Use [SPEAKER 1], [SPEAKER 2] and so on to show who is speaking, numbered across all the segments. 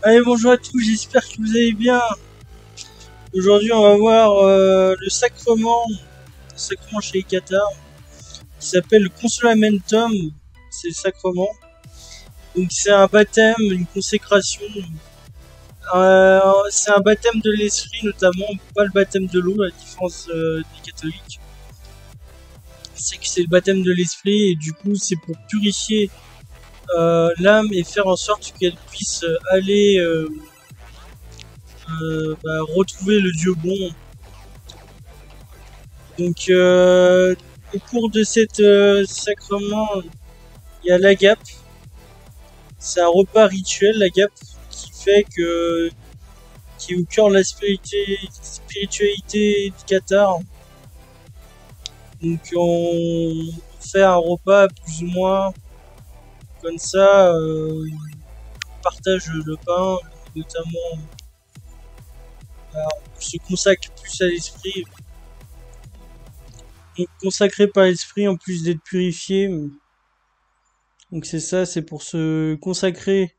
[SPEAKER 1] Allez, bonjour à tous, j'espère que vous allez bien. Aujourd'hui, on va voir le sacrement chez les Cathares, qui s'appelle le Consolamentum. C'est le sacrement. Donc, c'est un baptême, une consécration. C'est un baptême de l'esprit, notamment, pas le baptême de l'eau, à la différence des catholiques. C'est que c'est le baptême de l'esprit, et du coup, c'est pour purifier l'âme et faire en sorte qu'elle puisse aller retrouver le Dieu bon. Donc, au cours de cet sacrement, il y a l'agape. C'est un repas rituel, l'agape, qui est au cœur de la spiritualité du Qatar. Donc, on fait un repas plus ou moins comme ça. On partage le pain, notamment, on se consacre plus à l'esprit. Donc, consacré par l'esprit en plus d'être purifié. Donc, c'est ça, c'est pour se consacrer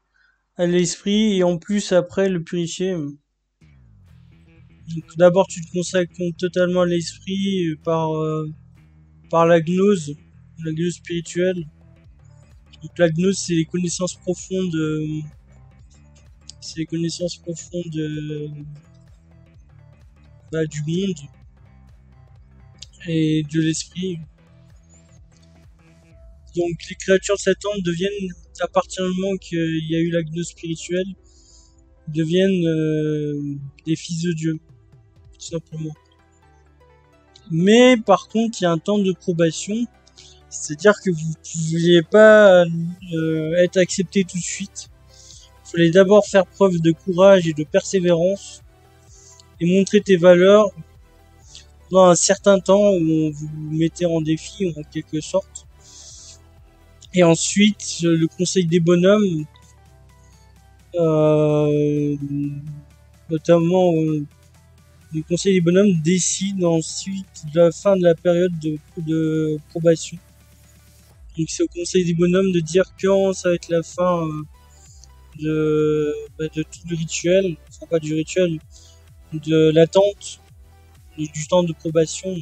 [SPEAKER 1] à l'esprit et en plus après le purifier. Donc, tout d'abord tu te consacres totalement à l'esprit par la gnose spirituelle. Donc la gnose c'est les connaissances profondes du monde et de l'esprit. Donc les créatures de Satan deviennent, à partir du moment qu'il y a eu la gnose spirituelle, deviennent des fils de Dieu, tout simplement. Mais par contre, il y a un temps de probation, c'est-à-dire que vous ne pouviez pas être accepté tout de suite. Il fallait d'abord faire preuve de courage et de persévérance et montrer tes valeurs dans un certain temps où on vous mettait en défi en quelque sorte. Et ensuite, le conseil des bonhommes, euh, notamment le conseil des bonhommes décide ensuite de la fin de la période de probation. Donc c'est au conseil des bonhommes de dire quand ça va être la fin de tout le rituel, enfin pas du rituel, de l'attente, du temps de probation.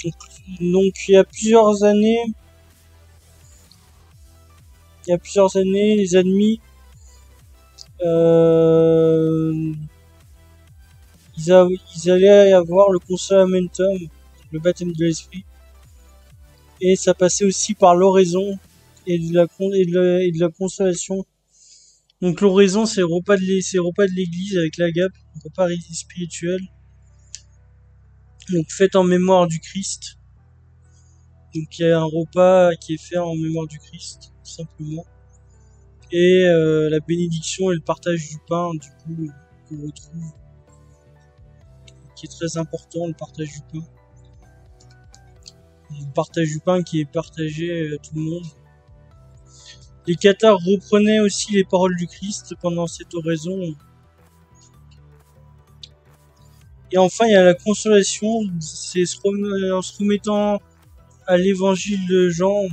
[SPEAKER 1] Donc, donc il y a plusieurs années, les ennemis, euh, ils allaient avoir le consolamentum, le baptême de l'esprit, et ça passait aussi par l'oraison et de la consolation. Donc l'oraison, c'est le repas de l'église avec l'agape, le repas spirituel. Donc fait en mémoire du Christ. Donc il y a un repas qui est fait en mémoire du Christ, tout simplement. Et la bénédiction et le partage du pain, du coup, qu'on retrouve, qui est très important, le partage du pain. Le partage du pain qui est partagé à tout le monde. Les cathares reprenaient aussi les paroles du Christ pendant cette oraison. Et enfin, il y a la consolation, c'est en se remettant à l'évangile de Jean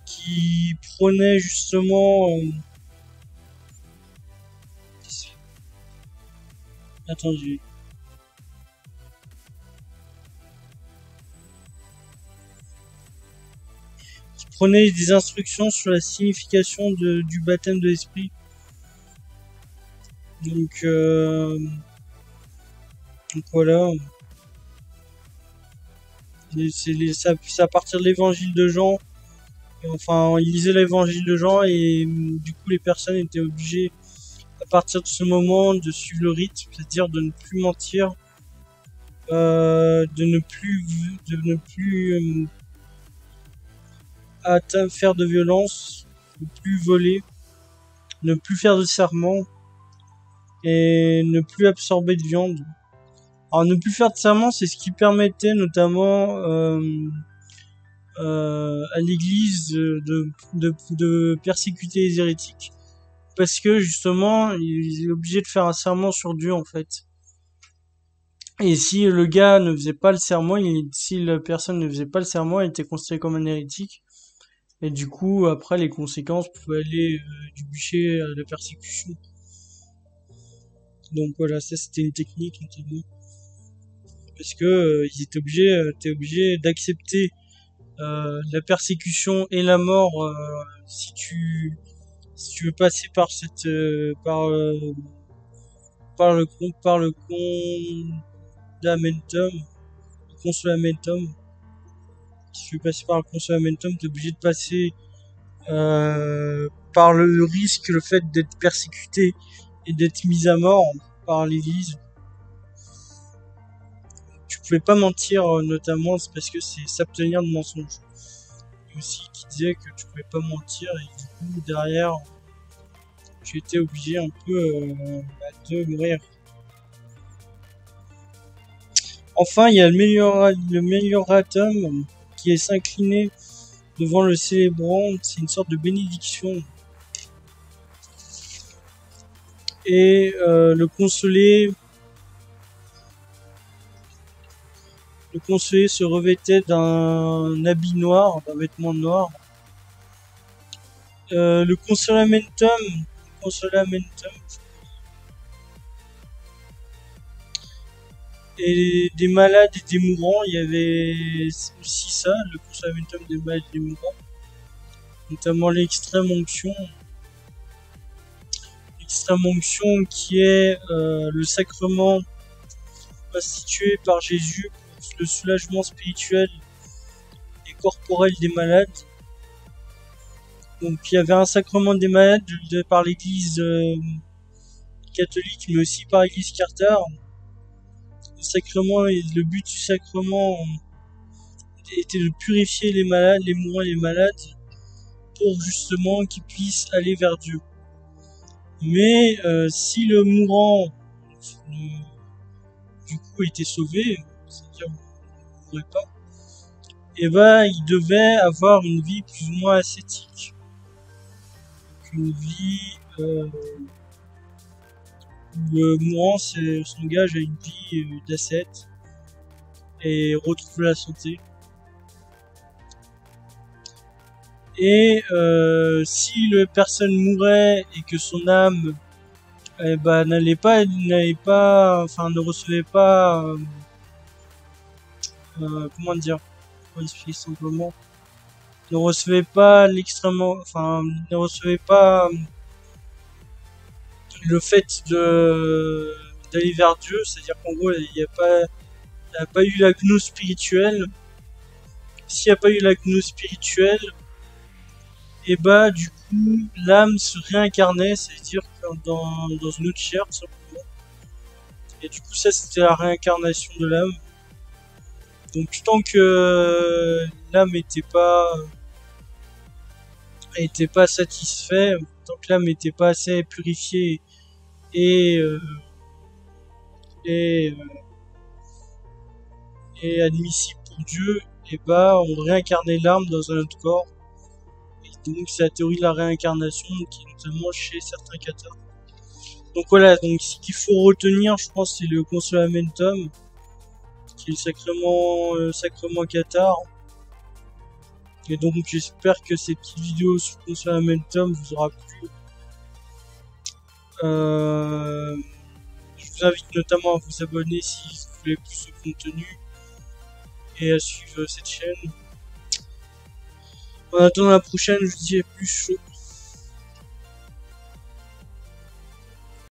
[SPEAKER 1] qui prônait justement attendez, qui prenait des instructions sur la signification du baptême de l'esprit. Donc, donc voilà, c'est à partir de l'évangile de Jean. Enfin, il lisait l'évangile de Jean et du coup les personnes étaient obligées à partir de ce moment de suivre le rythme, c'est-à-dire de ne plus mentir, de ne plus faire de violence, ne plus voler, ne plus faire de serment et ne plus absorber de viande. Alors ne plus faire de serment, c'est ce qui permettait notamment à l'Église de persécuter les hérétiques, parce que justement il est obligé de faire un serment sur Dieu en fait. Et si le gars ne faisait pas le serment, si la personne ne faisait pas le serment, il était considéré comme un hérétique. Et du coup, après, les conséquences pouvaient aller du bûcher à la persécution. Donc voilà, ça c'était une technique notamment. Parce que ils étaient t'es obligé d'accepter la persécution et la mort si tu veux passer par cette par le condamentum, le consolamentum. Si tu veux passer par le consolamentum, t'es obligé de passer par le risque, le fait d'être persécuté et d'être mis à mort par l'Église. Tu pouvais pas mentir, notamment, c'est parce que c'est s'abstenir de mensonges. Et aussi qui disait que tu pouvais pas mentir et du coup derrière tu étais obligé un peu de mourir. Enfin, il y a le melioratum qui est s'incliner devant le célébrant, c'est une sorte de bénédiction. Et le consolé se revêtait d'un habit noir, d'un vêtement noir. Le consolamentum et des malades et des mourants, il y avait aussi ça, le consolamentum des malades et des mourants, notamment l'extrême onction qui est le sacrement institué par Jésus pour le soulagement spirituel et corporel des malades. Donc il y avait un sacrement des malades par l'Église catholique, mais aussi par l'Église cathare. Le but du sacrement était de purifier les malades, les mourants et les malades, pour justement qu'ils puissent aller vers Dieu. Mais si le mourant du coup était sauvé, c'est-à-dire ne mourrait pas, et ben il devait avoir une vie plus ou moins ascétique, une vie où le mourant s'engage à une vie d'ascète et retrouve la santé. Et si la personne mourait et que son âme ne recevait pas comment dire, pour expliquer simplement, ne recevait pas ne recevait pas le fait d'aller vers Dieu, c'est-à-dire qu'en gros il n'y a pas eu la gnose spirituelle. S'il n'y a pas eu la gnose spirituelle, et bah du coup l'âme se réincarnait, c'est-à-dire dans une autre chair tout simplement. Et du coup ça c'était la réincarnation de l'âme. Donc tant que l'âme était pas satisfait, tant que l'âme était pas assez purifiée et et, et admissible pour Dieu, et bah on réincarnait l'âme dans un autre corps. Et donc c'est la théorie de la réincarnation qui est notamment chez certains cathares. Donc voilà, donc ce qu'il faut retenir, je pense, c'est le consolamentum, qui est le sacrement cathare. Et donc j'espère que cette petite vidéo sur le consolamentum vous aura plu. Je vous invite notamment à vous abonner si vous voulez plus de contenu et à suivre cette chaîne. En attendant la prochaine, je vous dis à plus chaud.